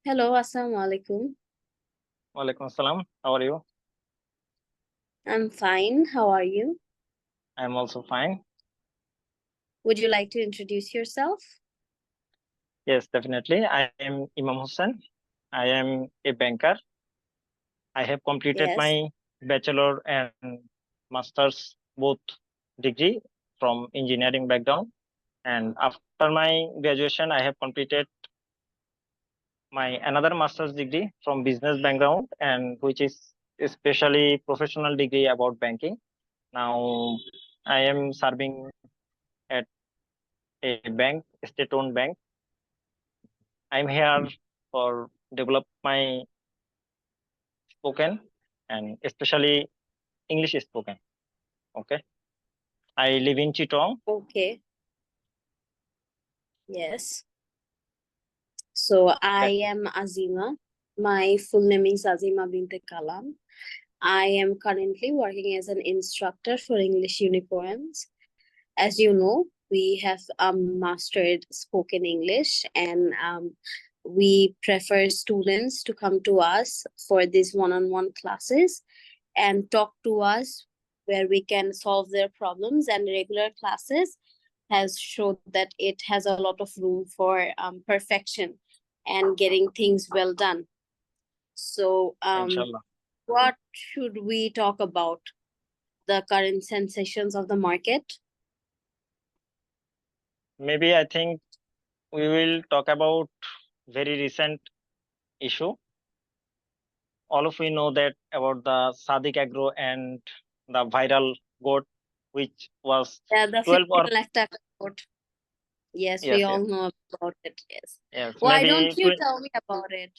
Hello, Assalamu alaikum. Walaikum assalam. How are you? I'm fine. How are you? I'm also fine. Would you like to introduce yourself? Yes, definitely. I am Imam Hussain. I am a banker. I have completed Yes. my bachelor and master's both degree from engineering background. And after my graduation, I have completed my another master's degree from business background and which is especially professional degree about banking. Now I am serving at a bank, state-owned bank. I'm here for develop my spoken and especially English spoken. Okay. I live in Chittagong. Okay. Yes. So I That am Azima. My full name is Azima Binte Kalam. I am currently working as an instructor for English unicorns. As you know, we have mastered spoken English, and we prefer students to come to us for these one-on-one classes and talk to us where we can solve their problems. And regular classes has showed that it has a lot of room for perfection and getting things well done. So inshallah. what should we talk about? The current sensations of the market? Maybe I think we will talk about very recent issue. All of we know that about the Sadiq Agro and the viral goat, which was Yeah, the 12 15 or lakh taka note. Yes, we yes, yes, all know about it. Yes. yes, Why don't maybe you tell me about it?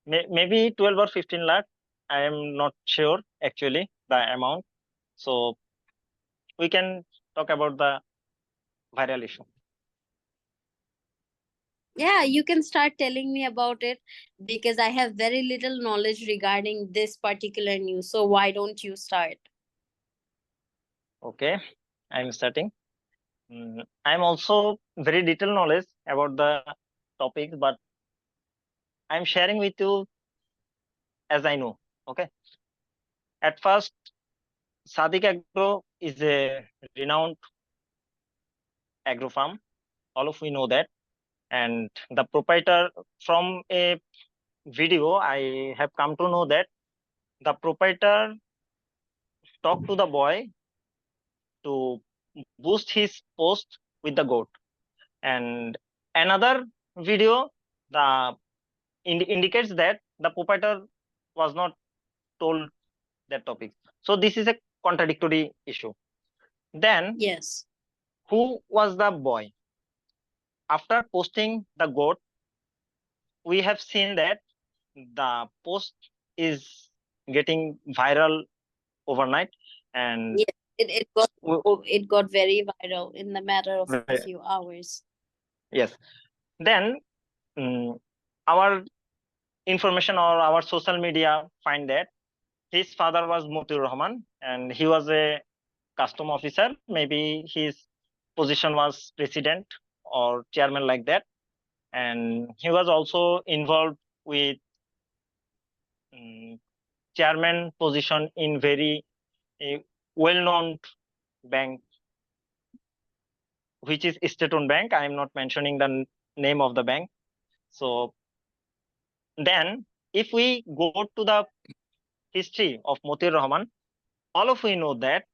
maybe 12 or 15 lakh. I am not sure actually the amount. So we can talk about the viral issue. Yeah, you can start telling me about it because I have very little knowledge regarding this particular news. So why don't you start? Okay, I'm starting. I'm also very detailed knowledge about the topics, but I'm sharing with you as I know. Okay. At first, Sadiq Agro is a renowned agro farm. All of we know that. And the proprietor from a video, I have come to know that the proprietor talked to the boy to boost his post with the goat. And another video, the indicates that the proprietor was not told that topic. So this is a contradictory issue. Then Yes. who was the boy? After posting the goat, we have seen that the post is getting viral overnight, and Yes. w- It got very viral in the matter of a w- few hours. yes. Then mm, our information or our social media find that his father was Motiur Rahman, and he was a custom officer. Maybe his position was president or chairman like that, and he was also involved with um, chairman position in very well-known bank, which is state-owned bank. I am not mentioning the name of the bank. So then, if we go to the history of Motir Rahman, all of we know that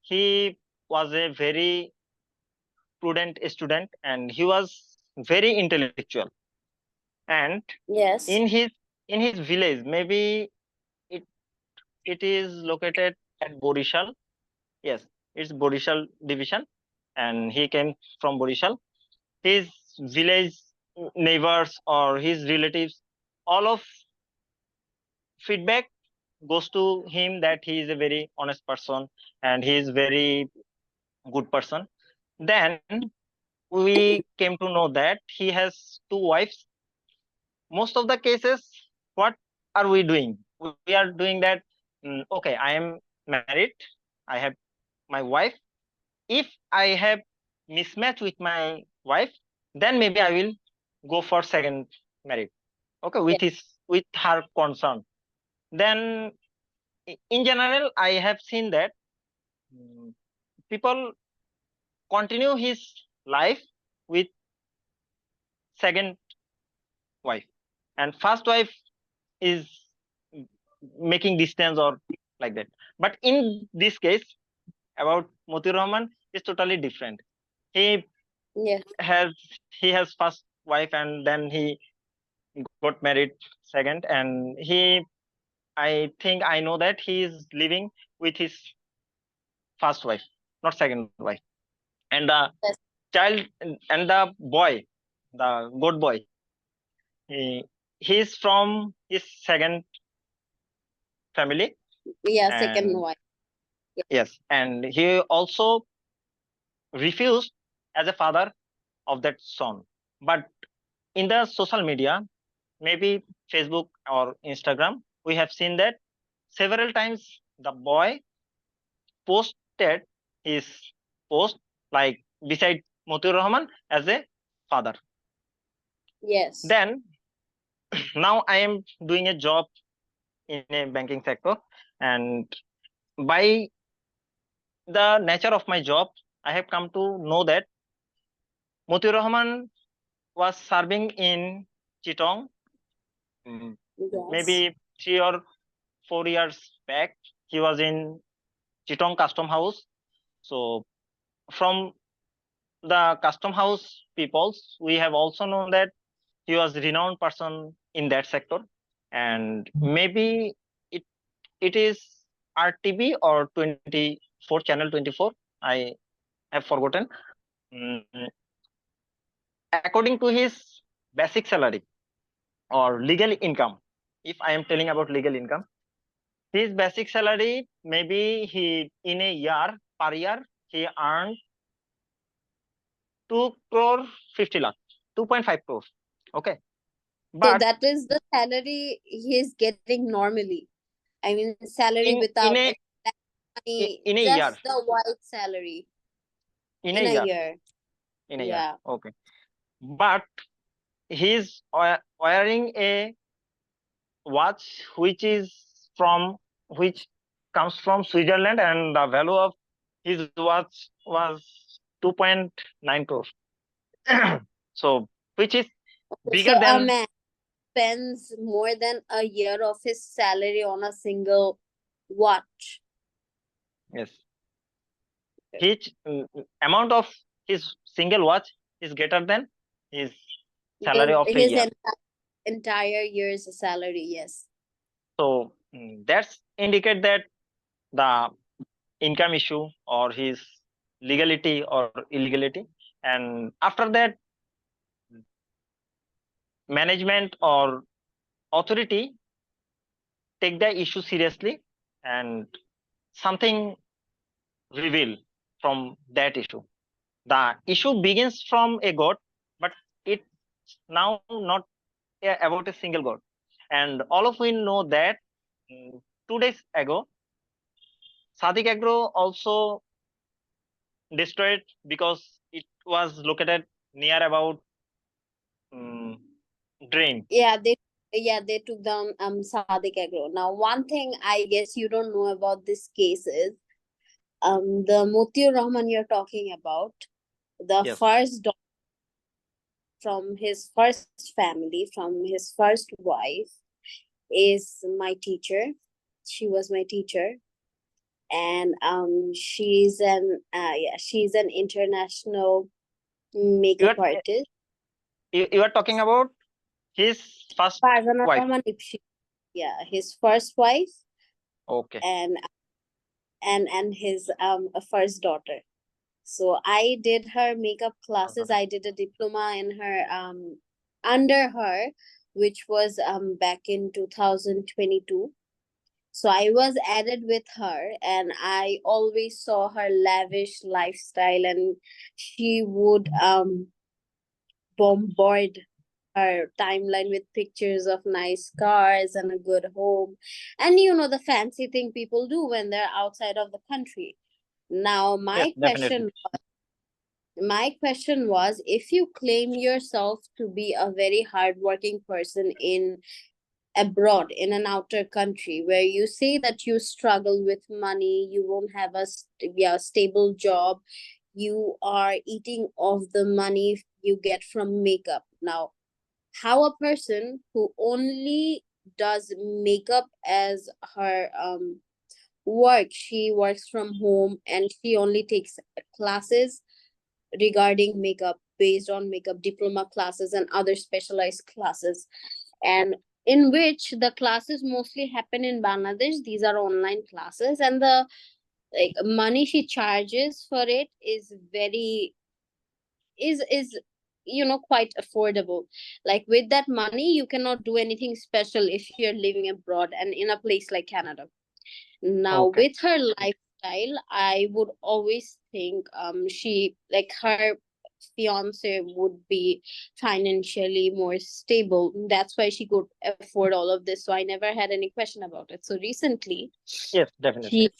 he was a very prudent student and he was very intellectual. And Yes. in his village, maybe it it is located at Borishal. Yes, it's Borishal division, and he came from Borishal. His village neighbors or his relatives, all of feedback goes to him that he is a very honest person and he is very good person. Then we came to know that he has two wives. Most of the cases, what are we doing? We are doing that. Okay, I am married. I have my wife. If I have mismatch with my wife, then maybe I will go for second marriage. Okay, Yeah. with her concern. Then in general, I have seen that people continue his life with second wife, and first wife is making distance or like that. But in this case, about Motiur Rahman is totally different. He Yeah. has he has first wife, and then he got married second, and I think I know that he is living with his first wife, not second wife. And the Yes. child and the boy, the good boy, he he's from his second family. Yeah. Second And wife. Yeah. yes, and he also refused as a father of that son. But in the social media, maybe Facebook or Instagram, we have seen that several times the boy posted his post like beside Motiur Rahman as a father. Yes. Then now I am doing a job in a banking sector, and by the nature of my job, I have come to know that Motiur Rahman was serving in Chittagong, mm, Yes. maybe 3 or 4 years back. He was in Chittagong Custom House. So from the custom house peoples, we have also known that he was a renowned person in that sector, and maybe it it is RTV or 24 channel 24. I have forgotten. Mm, According to his basic salary or legal income, if I am telling about legal income, his basic salary, maybe he in a year per year he earned 2 crore 50 lakh, 2.5 crore. Okay, So but that is the salary he is getting normally. I mean, salary in in without a any money, in a year, just the white salary in a in a year, year. in a year. Yeah. Okay, but he's wearing a watch which comes from Switzerland, and the value of his watch was 2.9 crore. So which is So bigger a than, man spends more than a year of his salary on a single watch. yes, his amount of his single watch is greater than his salary of a His year. entire year's salary. Yes. So that's indicate that the income issue or his legality or illegality. And after that, management or authority take the issue seriously, and something reveal from that issue. The issue begins from a god, but it's now not about a single god. And all of we know that 2 days ago, Sadik Agro also destroyed because it was located near about um, drain. Yeah, they took down Sadiq Agro. Now, one thing I guess you don't know about this case is the Motiur Rahman you're talking about, the Yes. first daughter from his first family, from his first wife, is my teacher. She was my teacher, and she's an international You makeup are artist. you are talking about his first Farzana wife. Rahman Ipshi, yeah, his first wife, Okay. and his first daughter. So I did her makeup classes. I did a diploma in her under her, which was back in 2022. So I was added with her, and I always saw her lavish lifestyle, and she would bombard her timeline with pictures of nice cars and a good home, and the fancy thing people do when they're outside of the country. Now Yes, my definitely. question my question was, if you claim yourself to be a very hardworking person in abroad, in an outer country, where you say that you struggle with money, you won't have a stable job, you are eating off the money you get from makeup. Now, how a person who only does makeup as her work, she works from home and she only takes classes regarding makeup based on makeup diploma classes and other specialized classes, and in which the classes mostly happen in Bangladesh. These are online classes, and the like money she charges for it is very is quite affordable. Like with that money you cannot do anything special if you're living abroad and in a place like Canada. Now Okay. with her lifestyle, I would always think she like her fiance would be financially more stable. That's why she could afford all of this. So I never had any question about it. So recently Yes, definitely.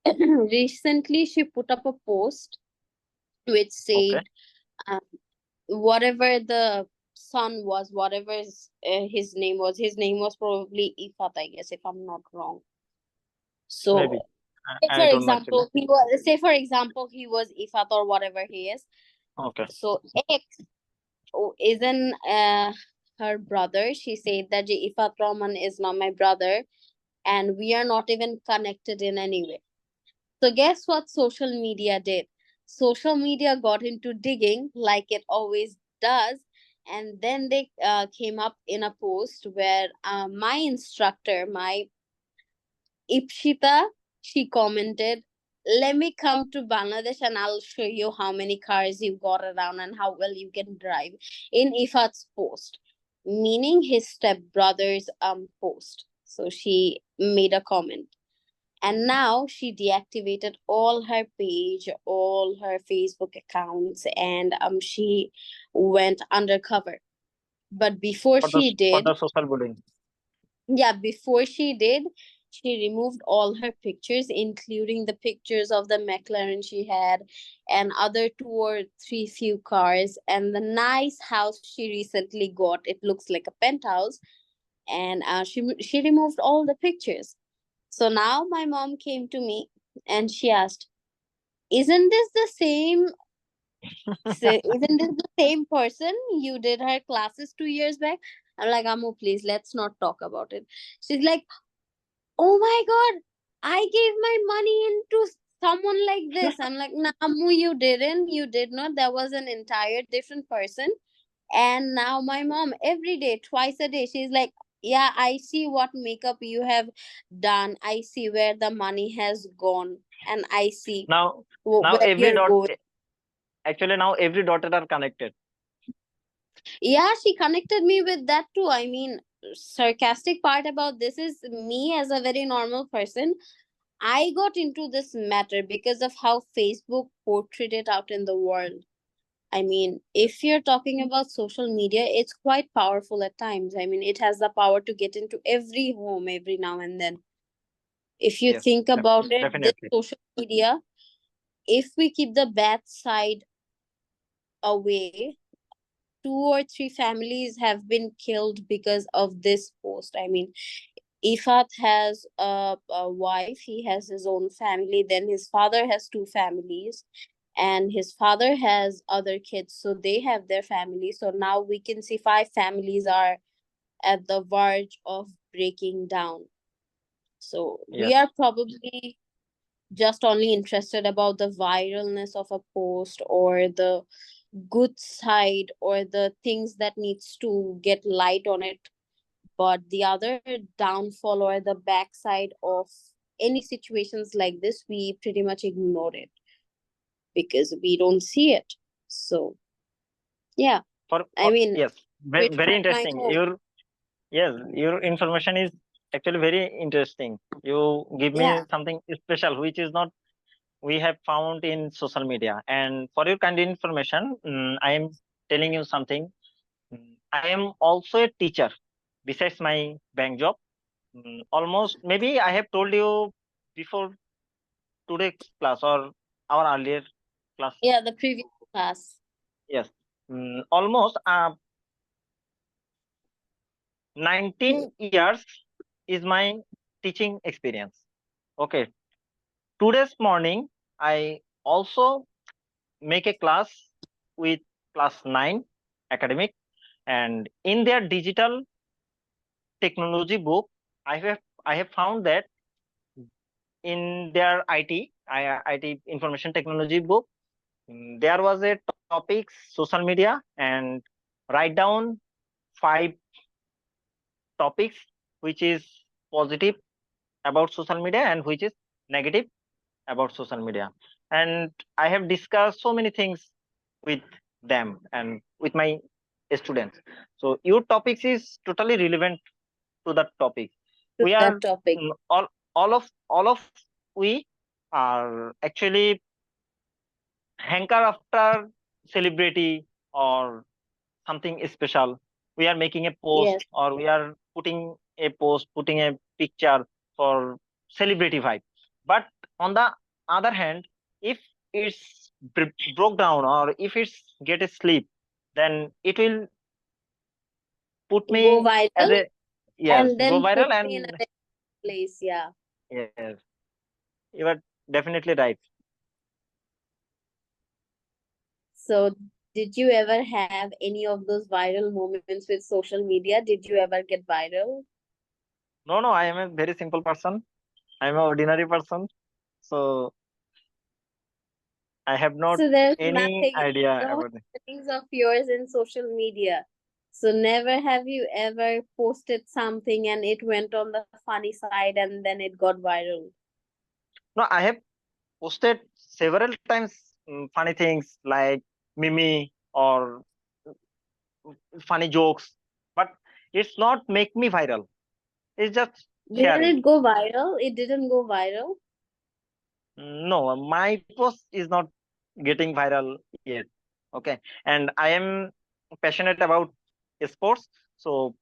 she recently she put up a post which Okay. said um, whatever the son was, whatever his name was probably Ifat, I guess, if I'm not wrong. So Maybe. say I for don't know actually. example he was Ifat or whatever he is. Okay. So X isn't her brother. She said that Ifat Rahman is not my brother and we are not even connected in any way. So guess what social media did? Social media got into digging like it always does, and then they came up in a post where my instructor, my Ipshita, she commented, "Let me come to Bangladesh and I'll show you how many cars you got around and how well you can drive." In Ifat's post, meaning his stepbrother's post. So she made a comment. And now she deactivated all her page, all her Facebook accounts, and she went undercover. But before she For did, the social bullying. yeah, before she did, she removed all her pictures, including the pictures of the McLaren she had and other two or three few cars and the nice house she recently got. It looks like a penthouse, and she removed all the pictures. So now my mom came to me and she asked, "Isn't this the same? Isn't this the same person you did her classes 2 years back?" I'm like, "Amu, please, let's not talk about it." She's like, "Oh my God, I gave my money into someone like this." I'm like, "Nah, Amu, you didn't. You did not. That was an entire different person." And now my mom, every day, twice a day, she's like, "Yeah, I see what makeup you have done. I see where the money has gone. And I see Now, where every you're dot going." actually now every daughter are connected. Yeah, she connected me with that too. I mean, sarcastic part about this is me as a very normal person. I got into this matter because of how Facebook portrayed it out in the world. I mean, if you're talking about social media, it's quite powerful at times. I mean, it has the power to get into every home every now and then. If you Yes, think about it, this definitely. social media, if we keep the bad side away, two or three families have been killed because of this post. I mean, Ifat has a wife, he has his own family, then his father has two families, and his father has other kids, so they have their family. So now we can see five families are at the verge of breaking down. So we Yes. are probably just only interested about the viralness of a post or the good side or the things that needs to get light on it, but the other downfall or the backside of any situations like this, we pretty much ignore it because we don't see it. So yeah, I For mean, yes, which very one I interesting. told. Your information is actually very interesting. You give Yeah, me something special, which is not we have found in social media. And for your kind information, I am telling you something. I am also a teacher besides my bank job. Almost maybe I have told you before today's class or our earlier class. yeah, the previous. class. Yes. Almost 19 years is my teaching experience. Okay. Today's morning, I also make a class with class 9 academic, and in their digital technology book, I have found that in their IT information technology book, there was a topic social media, and write down 5 topics which is positive about social media and which is negative about social media. And I have discussed so many things with them and with my students. So your topics is totally relevant to that topic. To We that are topic. all of we are actually hanker after celebrity or something special. We are making a post, Yes, or we are putting a post, putting a picture for celebrity vibe. But on the other hand, if it's broke down or if it's get a sleep, then it will put go me as viral a, yes, and go then put viral. me in a And better place. Yeah. yes, you are definitely right. So, did you ever have any of those viral moments with social media? Did you ever get viral? No, no, I am a very simple person. I am an ordinary person. So I have not So there's any nothing, idea no about it. happenings of yours in social media. So never have you ever posted something and it went on the funny side and then it got viral. No, I have posted several times funny things like mimi or funny jokes, but it's not make me viral. It's just Didn't sharing. it go viral? It didn't go viral. No, my post is not getting viral yet. Okay, and I am passionate about sports, so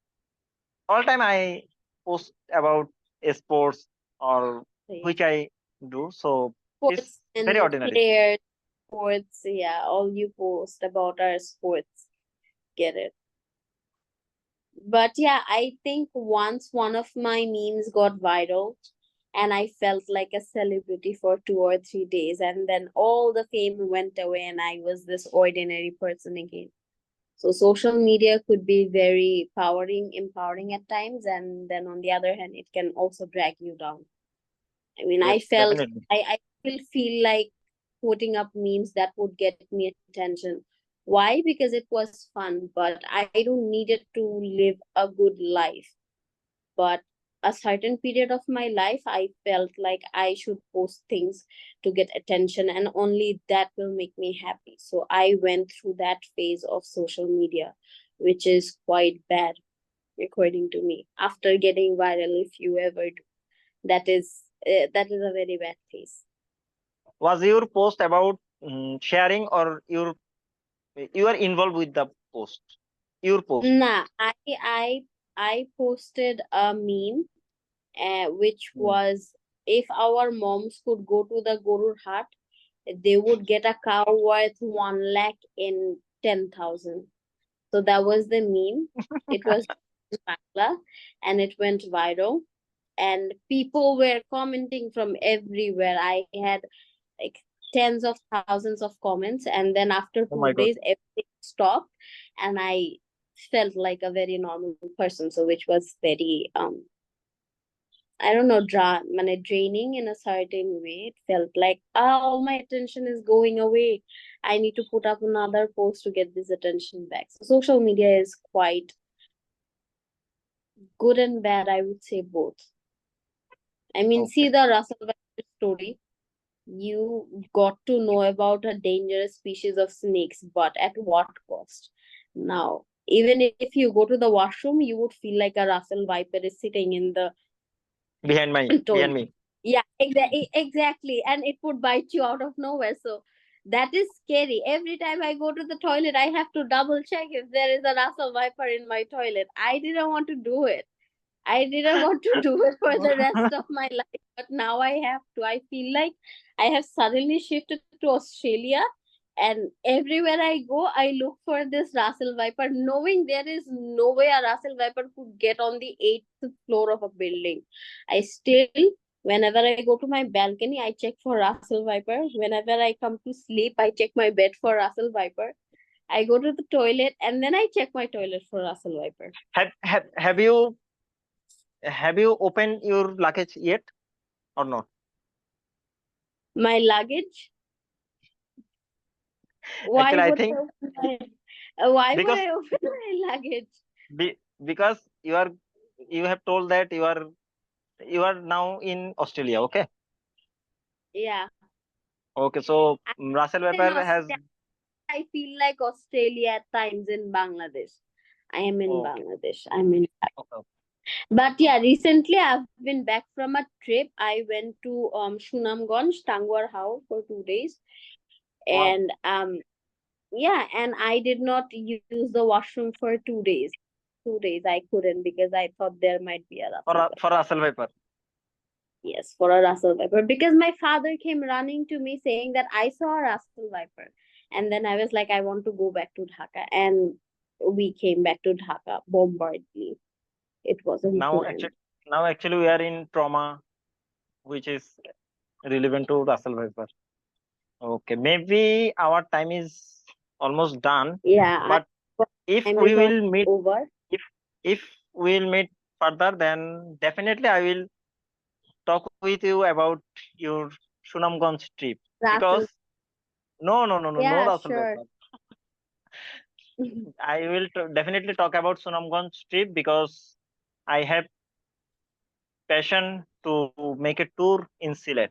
all time I post about sports or Yeah. which I do. So it's Sports very and ordinary. players, sports, yeah, all you post about our sports. Get it. But yeah, I think once one of my memes got viral and I felt like a celebrity for 2 or 3 days, and then all the fame went away and I was this ordinary person again. So social media could be very empowering at times, and then on the other hand, it can also drag you down. I mean, Yes, definitely. I still feel like putting up memes that would get me attention. Why? Because it was fun, but I don't need it to live a good life. But a certain period of my life, I felt like I should post things to get attention, and only that will make me happy. So I went through that phase of social media, which is quite bad, according to me. After getting viral, if you ever do, that is a very bad phase. Was your post about sharing, or you are involved with the post? Your post. Nah, I posted a meme, which Mm. was, if our moms could go to the Gorur Hat, they would get a cow worth 1 lakh in 10,000. So that was the meme. It was in Bangla and it went viral. And people were commenting from everywhere. I had like tens of thousands of comments. And then after Oh two my god. days, everything stopped. And I felt like a very normal person. So, which was very, I don't know, draining in a certain way. It felt like, all my attention is going away. I need to put up another post to get this attention back. So social media is quite good and bad, I would say both. I mean, see Okay. the Russell Western story. You got to know about a dangerous species of snakes, but at what cost? Now, even if you go to the washroom, you would feel like a Russell Viper is sitting in the Behind toilet. me. Yeah, exactly. And it would bite you out of nowhere. So that is scary. Every time I go to the toilet, I have to double check if there is a Russell Viper in my toilet. I didn't want to do it. I didn't want to do it for the rest of my life, but now I have to. I feel like I have suddenly shifted to Australia And everywhere I go, I look for this Russell Viper, knowing there is no way a Russell Viper could get on the 8th floor of a building. I still, whenever I go to my balcony, I check for Russell Viper. Whenever I come to sleep, I check my bed for Russell Viper. I go to the toilet and then I check my toilet for Russell Viper. Have you opened your luggage yet or not? My luggage? Why Actually, I would think I open why would because I open my luggage? because you have told that you are now in Australia. Okay. Yeah. Okay. So I Russell in Viper has. Australia. I feel like Australia at times in Bangladesh. I am in Okay. Bangladesh. I'm in. Okay. But yeah, Okay. recently I've been back from a trip. I went to Sunamganj, Tangwar How for 2 days, Wow. and yeah, and I did not use the washroom for 2 days. 2 days I couldn't because I thought there might be a Russell Viper. For Russell Viper. Yes, for a Russell Viper because my father came running to me saying that I saw a Russell Viper, and then I was like, I want to go back to Dhaka, and we came back to Dhaka, Bombardly. It wasn't Now planned. actually now actually we are in trauma, which is relevant to Russell Viper. Okay, maybe our time is almost done. Yeah, But if time we is will meet, over. if if we'll meet further, then definitely I will talk with you about your Sunamganj trip. Russell, Because no yeah, Russell sure. Viper. I will definitely talk about Sunamganj trip because I have passion to make a tour in Sylhet.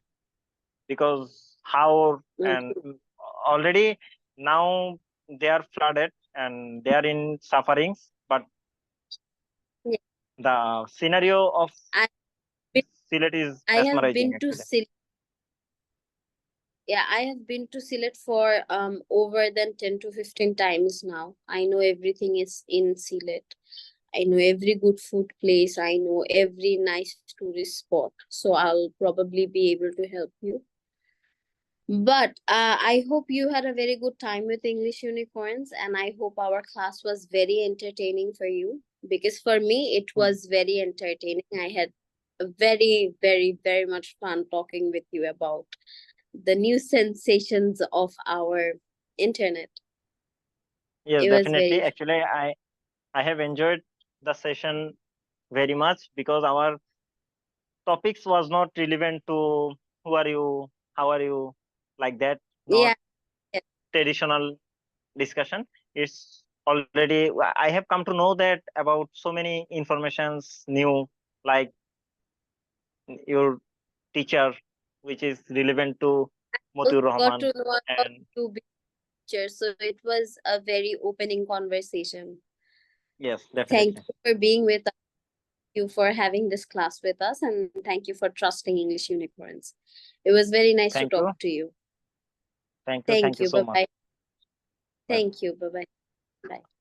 Because how and Okay. already now they are flooded and they are in sufferings, but Yeah, the scenario of I been, Sylhet is I have mesmerizing been to actually. Sylhet. Yeah, I have been to Sylhet for over than 10 to 15 times now. I know everything is in Sylhet. I know every good food place. I know every nice tourist spot. So I'll probably be able to help you. But I hope you had a very good time with English Unicorns, and I hope our class was very entertaining for you. Because for me, it Mm. was very entertaining. I had a very, very, very much fun talking with you about the new sensations of our internet. Yes, It was definitely. very Actually, I have enjoyed the session very much because our topics was not relevant to who are you, how are you, like that. Not yeah. Yeah. traditional discussion. It's already I have come to know that about so many informations new, like your teacher, which is relevant to Also Motiur got Rahman. to know about And two pictures, so it was a very opening conversation. yes, Thank definitely. you for being with us. You for having this class with us, and thank you for trusting English Unicorns. It was very nice to Thank you. talk to you. Thank you. Thank Thank you you. so Bye much. bye. Bye. Thank you. Bye bye. Bye.